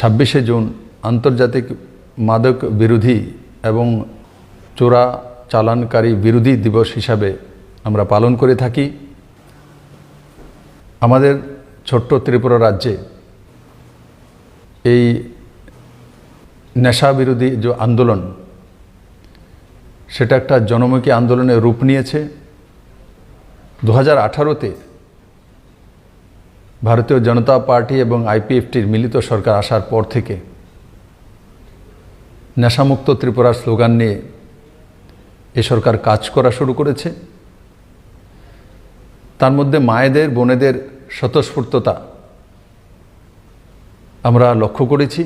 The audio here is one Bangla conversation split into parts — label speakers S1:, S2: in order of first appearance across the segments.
S1: 26শে জুন আন্তর্জাতিক মাদক বিরোধী এবং চোরা চালানকারী বিরোধী দিবস হিসাবে আমরা পালন করে থাকি। আমাদের ছোট্ট ত্রিপুরা রাজ্যে এই নেশা বিরোধী যে আন্দোলন, সেটা একটা জনমুখী আন্দোলনের রূপ নিয়েছে। 2018-তে ভারতীয় জনতা পার্টি এবং আইপিএফটির মিলিত সরকার আসার পর থেকে নেশামুক্ত ত্রিপুরার স্লোগান নিয়ে এ সরকার কাজ করা শুরু করেছে। তার মধ্যে মায়েদের, বোনেদের স্বতঃস্ফূর্ততা আমরা লক্ষ্য করেছি।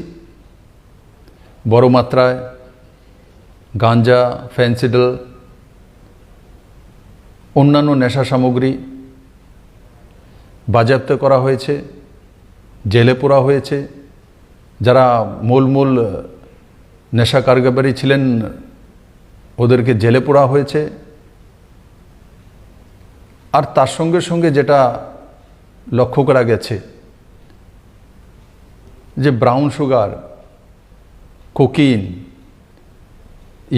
S1: বড় মাত্রায় গাঞ্জা, ফেন্সিডল, অন্যান্য নেশা সামগ্রী বাজেয়াপ্ত করা হয়েছে, জেলে পোরা হয়েছে। যারা মূল নেশা কারবারি ছিলেন ওদেরকে জেলে পোরা হয়েছে। আর তার সঙ্গে সঙ্গে যেটা লক্ষ্য করা গেছে যে ব্রাউন সুগার, কোকিন,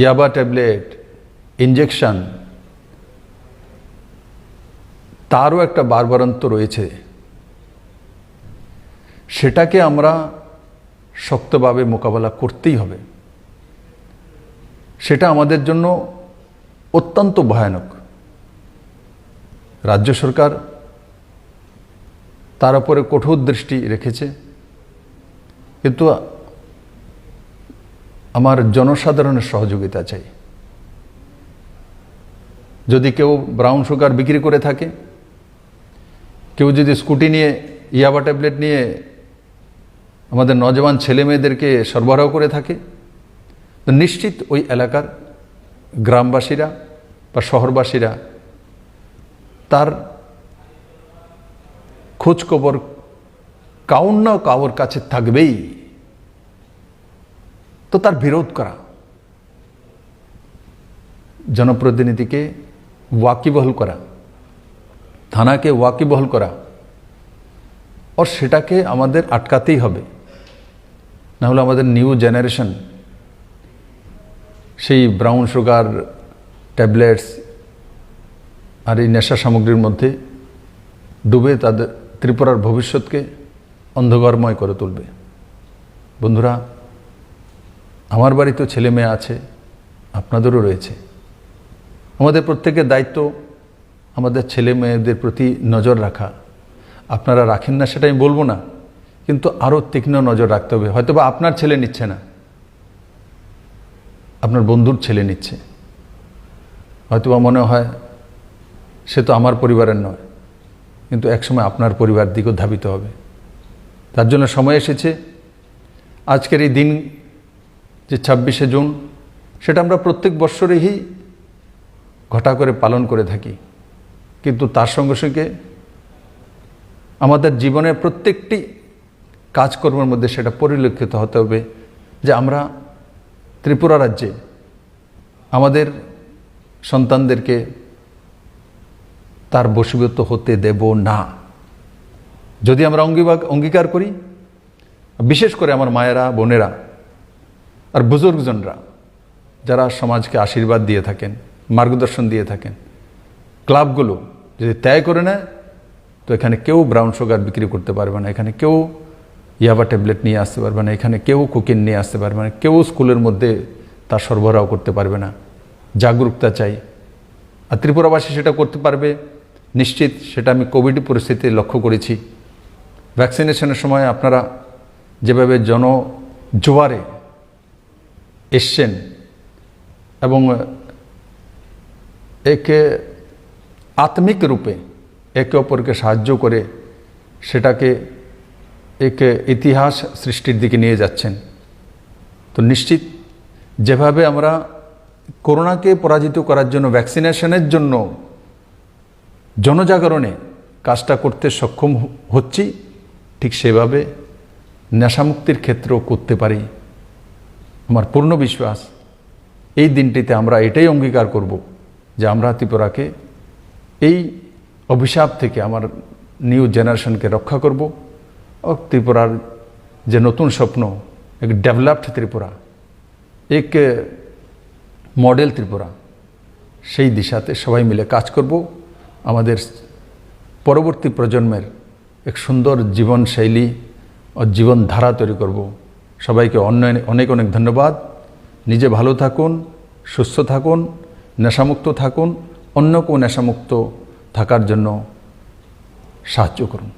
S1: ইয়াবা ট্যাবলেট, ইনজেকশন, তারও একটা বাড়বাড়ন্ত রয়েছে। সেটাকে আমরা শক্তভাবে মোকাবেলা করতেই হবে। সেটা আমাদের জন্য অত্যন্ত ভয়ানক। রাজ্য সরকার তার উপরে কঠোর দৃষ্টি রেখেছে, কিন্তু আমার জনসাধারণের সহযোগিতা চাই। যদি কেউ ব্রাউন সুগার বিক্রি করে থাকে, কেউ যদি স্কুটি নিয়ে, ইয়াবা ট্যাবলেট নিয়ে আমাদের নজওয়ান ছেলে মেয়েদেরকে সরবরাহ করে থাকে, তো নিশ্চিত ওই এলাকার গ্রামবাসীরা বা শহরবাসীরা তার খোঁজখবর কাউর না কাউর কাছে থাকবেই। তো তার বিরোধ করা, জনপ্রতিনিধিকে ওয়াকিবহল করা, থানাকে ওয়াকিবহল করা, আর সেটাকে আমাদের আটকাতেই হবে। নাহলে আমাদের নিউ জেনারেশন সেই ব্রাউন সুগার, ট্যাবলেটস আর এই নেশা সামগ্রীর মধ্যে ডুবে তাদের ত্রিপুরার ভবিষ্যৎকে অন্ধকারময় করে তুলবে। বন্ধুরা, আমার বাড়িতেও ছেলে মেয়ে আছে, আপনাদেরও রয়েছে। আমাদের প্রত্যেকের দায়িত্ব আমাদের ছেলে মেয়েদের প্রতি নজর রাখা। আপনারা রাখেন না সেটা আমি বলবো না, কিন্তু আরও তীক্ষ্ণ নজর রাখতে হবে। হয়তোবা আপনার ছেলে নিচ্ছে না, আপনার বন্ধুর ছেলে নিচ্ছে। হয়তোবা মনে হয় সে তো আমার পরিবারের নয়, কিন্তু একসময় আপনার পরিবার দিকেও ধাবিত হবে। তার জন্য সময় এসেছে। আজকের এই দিন যে 26শে জুন, সেটা আমরা প্রত্যেক বৎসরেই ঘটা করে পালন করে থাকি, কিন্তু তার সঙ্গে সঙ্গে আমাদের জীবনের প্রত্যেকটি কাজকর্মের মধ্যে সেটা পরিলক্ষিত হতে হবে যে আমরা ত্রিপুরা রাজ্যে আমাদের সন্তানদেরকে তার বশীভূত হতে দেব না। যদি আমরা অঙ্গীকার করি, বিশেষ করে আমার মায়েরা, বোনেরা আর বুজুর্গজনরা যারা সমাজকে আশীর্বাদ দিয়ে থাকেন, মার্গদর্শন দিয়ে থাকেন, ক্লাবগুলো যদি ত্যাগ করে নেয়, তো এখানে কেউ ব্রাউন সুগার বিক্রি করতে পারবে না, এখানে কেউ ইয়াবা ট্যাবলেট নিয়ে আসতে পারবে না, এখানে কেউ কোকিন নিয়ে আসতে পারবে না, কেউ স্কুলের মধ্যে তা সরবরাহ করতে পারবে না। জাগরুকতা চাই। আর ত্রিপুরাবাসী সেটা করতে পারবে নিশ্চিত। সেটা আমি কোভিড পরিস্থিতিতে লক্ষ্য করেছি। ভ্যাকসিনেশনের সময় আপনারা যেভাবে জনজোয়ারে এসছেন এবং একে আত্মিক রূপে একে অপরকে সাহায্য করে সেটাকে এক ইতিহাস সৃষ্টির দিকে নিয়ে যাচ্ছেন, তো নিশ্চিত যেভাবে আমরা করোনাকে পরাজিত করার জন্য, ভ্যাকসিনেশনের জন্য জনজাগরণে কাজটা করতে সক্ষম হচ্ছি, ঠিক সেভাবে নেশামুক্তির ক্ষেত্রেও করতে পারি। আমার পূর্ণ বিশ্বাস এই দিনটিতে আমরা এটাই অঙ্গীকার করব যে আমরা ত্রিপুরাকে এই অভিশাপ থেকে, আমার নিউ জেনারেশনকে রক্ষা করব ও ত্রিপুরার যে নতুন স্বপ্ন, এক ডেভেলপড ত্রিপুরা, এক মডেল ত্রিপুরা, সেই দিশাতে সবাই মিলে কাজ করব। আমাদের পরবর্তী প্রজন্মের এক সুন্দর জীবনশৈলী ও জীবনধারা তৈরি করব। সবাইকে অনেক অনেক ধন্যবাদ। নিজে ভালো থাকুন, সুস্থ থাকুন, নেশামুক্ত থাকুন, অন্যকেও নেশামুক্ত থাকার জন্য সাহায্য করুন।